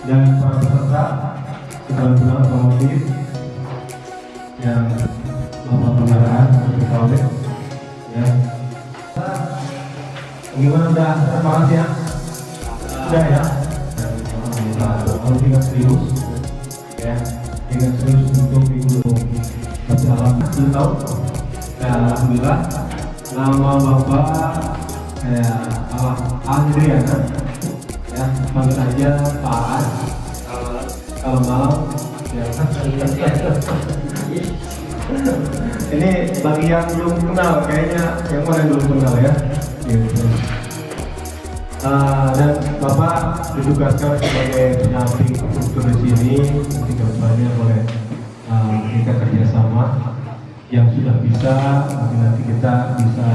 dan para peserta sekolah otomotif yang melakukan kendaraan PKW ya. Gimana, udah semangat ya? Udah ya? Kalau tinggal serius ya, tinggal serius untuk ikut berjalan 10 tahun ya. Alhamdulillah, nama Bapak Andriana ya, panggil aja Pak An. Kalau malam ya. Ini bagi yang belum kenal, kayaknya yang mana yang belum kenal ya gitu. Dan Bapak ditugaskan sebagai pendamping struktur di sini. Mungkin kedepannya boleh kita kerjasama yang sudah bisa, mungkin nanti kita bisa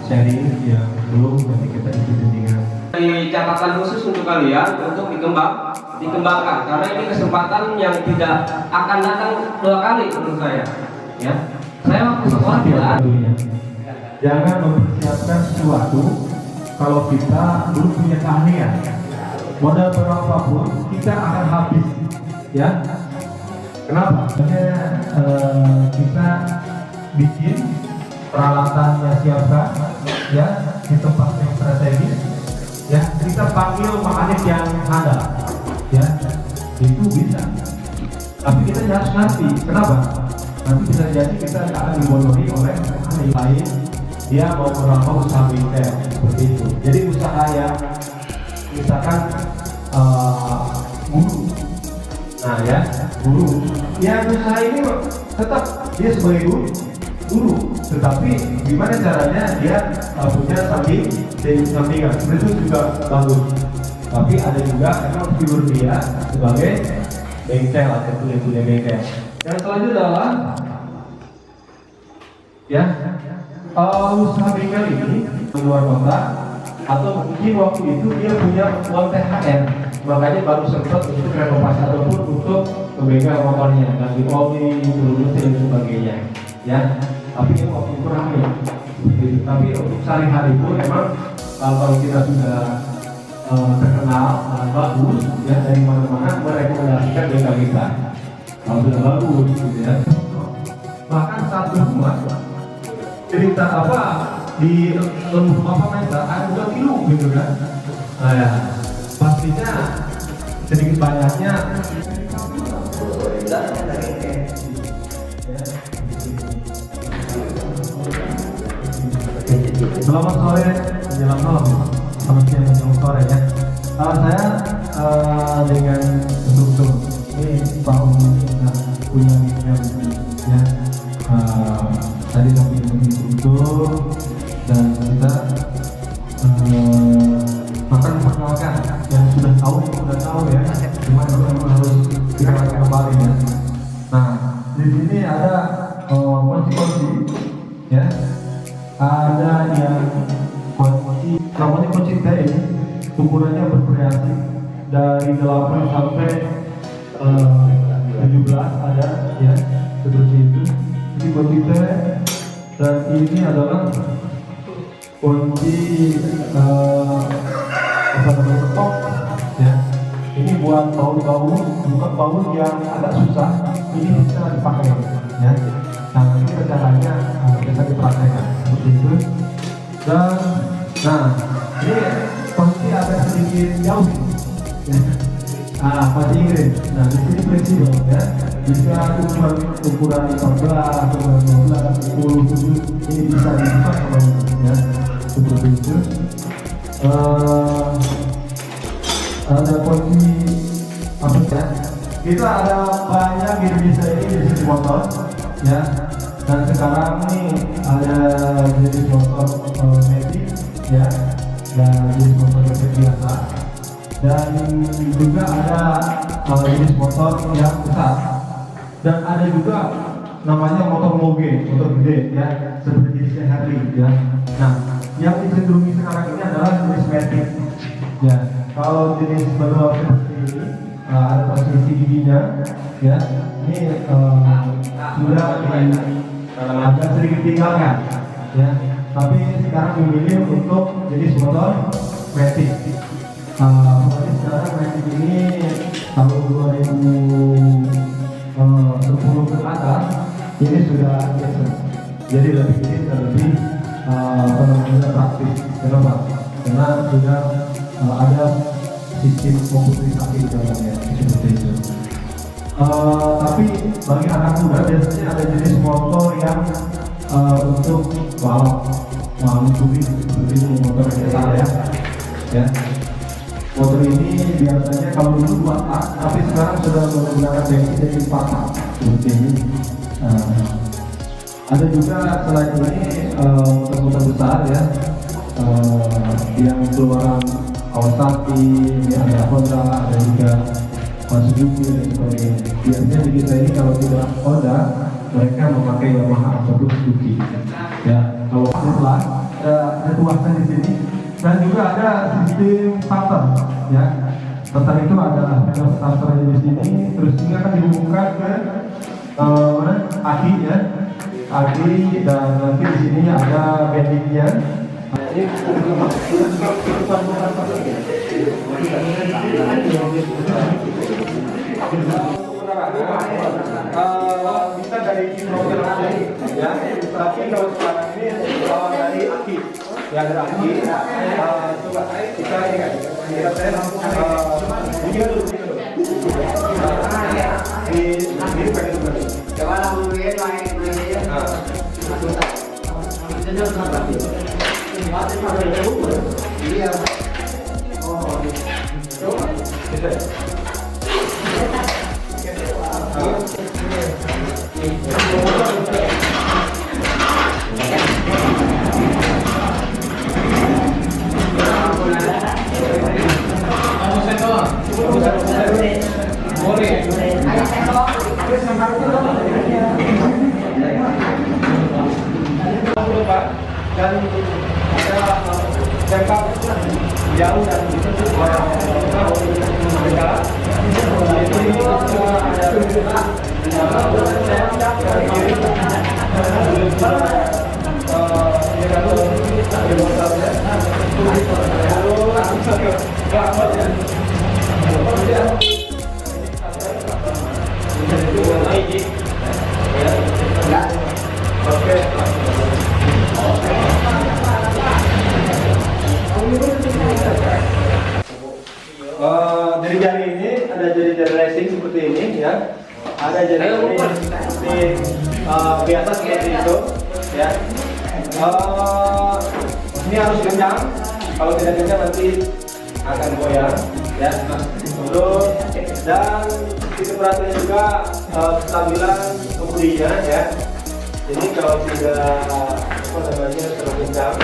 sharing, yang belum nanti kita ikuti dengan catatan khusus untuk kalian untuk dikembangkan, karena ini kesempatan yang tidak akan datang 2 kali menurut saya ya. Saya waktu sekolah bilang jangan mempersiapkan sesuatu kalau kita belum punya keahlian. Modal berapapun kita akan habis ya. Kenapa? Karena kita bikin peralatannya, siapkan ya di tempat yang strategis ya. Kita panggil mekanik yang handal ya, itu bisa. Tapi kita harus ngerti kenapa. Nanti bisa jadi kita akan dibodohi oleh mekanik lain, dia mau merambah usaha bengkel seperti itu. Jadi usaha yang misalkan guru, nah ya guru, ya usaha ini tetap dia sebagai guru, tetapi gimana caranya dia punya sampingan, itu juga bagus. Tapi ada juga emang figur dia sebagai bengkel atau punya bengkel. Yang selanjutnya adalah ya usaha bengkel ini di luar kota, atau mungkin waktu itu dia punya uang THR, makanya baru sempat untuk renovasi ataupun untuk bengkel motornya, ganti oli, turun mesin dan sebagainya ya. Tapi itu waktu itu ramai. Tapi untuk sehari-hari pun memang kalau kita sudah terkenal bagus ya, dari mana-mana merekomendasikan bengkel kita kalau sudah bagus gitu ya. Bahkan satu rumah cerita apa di lembur apa mesa ada 2 kilo gitu kan. Nah ya, pastinya sedikit banyaknya Selamat sore, menjelang malam. Selamat siang menjelang sore ya. Saya dengan struktur ini Pak Umi punya yang ya. Tadi kami struktur dan kita akan perkenalkan yang sudah tahu ya. Cuma itu harus dikenalkan kembali ya. Nah, di sini ada kunci-kunci ya. Ada yang kunci, namanya kunci T ini ukurannya bervariasi dari 8 sampai 17 ada ya, seperti itu. Ini kunci T, dan ini adalah kunci apa namanya, top ya. Ini buat baut-baut, bukan baut yang agak susah, ini bisa dipakai ya. Nah, ini caranya bisa dipraktekkan seperti itu. Dan nah, ini pasti agak sedikit jauh ya. Masih Inggris. Nah, di sini fleksibel ya. Bisa ukuran 14, ukuran 12, 10, 7 ini bisa dibuka kalau ya, seperti itu. Ada kunci apa ya? Kita ada banyak jenis ini di sini motor ya. Dan sekarang ini ada jenis motor metik ya, dan jenis motor metik biasa, dan juga ada jenis motor yang besar, dan ada juga namanya motor moge, motor gede ya, seperti jenisnya Harley ya. Nah, yang dicenderungi sekarang ini adalah jenis metik ya. Kalau jenis manual seperti ini ada transmisi giginya ya, ini sudah agak sedikit tinggalkan ya, tapi sekarang memilih untuk jenis motor metik Pokoknya sekarang Matic ini tahun 2010 ke atas ini sudah biasa. Jadi lebih ini dan lebih praktis. Kenapa? Karena sudah ada sistem komputerisasi di dalamnya seperti itu. Tapi bagi anak muda biasanya ada jenis motor yang untuk balap, mencuri seperti motor biasa ya. Motor ini biasanya kalau dulu 2 tak, tapi sekarang sudah menggunakan bensin jadi 4 tak seperti ini. Ada juga selain ini motor-motor besar ya, yang keluaran Kawasaki, ada Honda, ada juga Suzuki dan sebagainya. Biasanya di kita ini kalau tidak Honda, mereka memakai Yamaha atau Suzuki. Ya, kalau Tesla ada tuasnya di sini. Dan juga ada sistem starter, ya. Starter itu ada pedal starternya di sini, terus ini akan dihubungkan ke aki ya, aki, dan nanti di sini ada bendingnya. Bisa dari kilometer ya, tapi kalau sekarang ini dari aki. Yang terakhir, coba kita ini kan, kita tes bunyi dulu, ini pakai dulu. Coba langsung dulu ya, dan ada jangka jauh dan itu dari jari ini ada jari racing seperti ini ya, ada jari ini seperti biasa seperti itu ya. Ini harus kencang, kalau tidak kencang nanti akan goyang ya. Terus dan kita perhatikan juga kestabilan kemudinya ya. Jadi kalau tidak terlalu kencang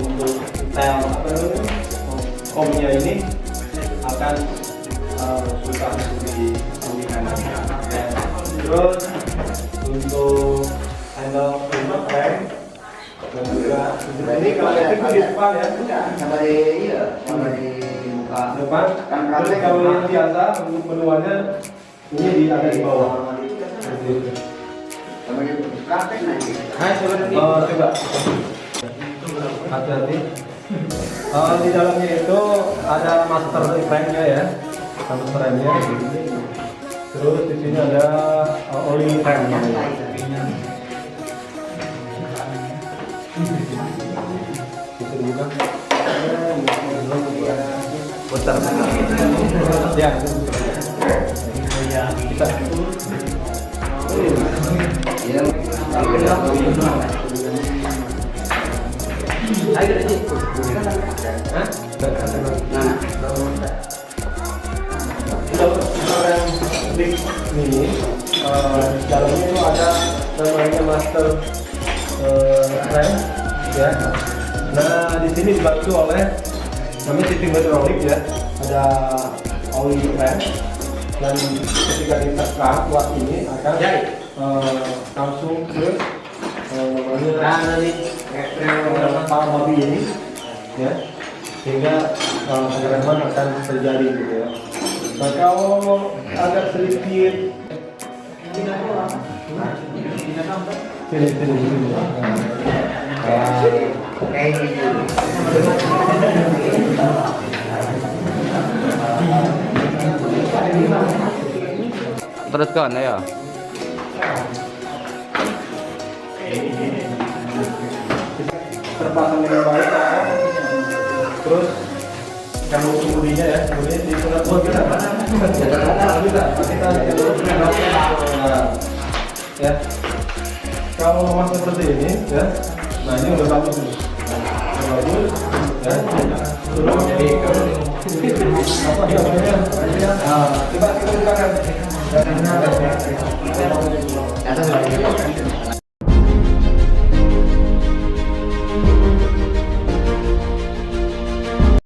untuk setel komnya ini akan susah untuk dipulihkan ya. Terus untuk handle rem dan juga ini kalau itu di depan ya, sama di muka depan. Terus kalau yang biasa menuanya ini ada di bawah. sama di praktek nanti. Coba hati-hati. Di dalamnya itu ada master frame-nya ya, master frame-nya. Terus di sini ada oli frame namanya. Bisa dibuka? Besar. Ya. Bisa. Ini dalamnya itu ada namanya master frame ya. Nah di sini dibantu oleh namanya sistem hidrolik ya, ada oli frame dan ketika ditekan kuat ini akan langsung ke namanya pal mobil ini ya, sehingga pengereman akan terjadi gitu ya. Nah kalau agak sedikit sini. Teruskan ayo. Terpasang dengan baik, terus kamu kemudinya ya, kemudian di surat buat kita ya. Kalau masuk seperti ini ya, nah ini udah bagus nih, udah bagus ya. Terus apa namanya? Coba kita bukakan.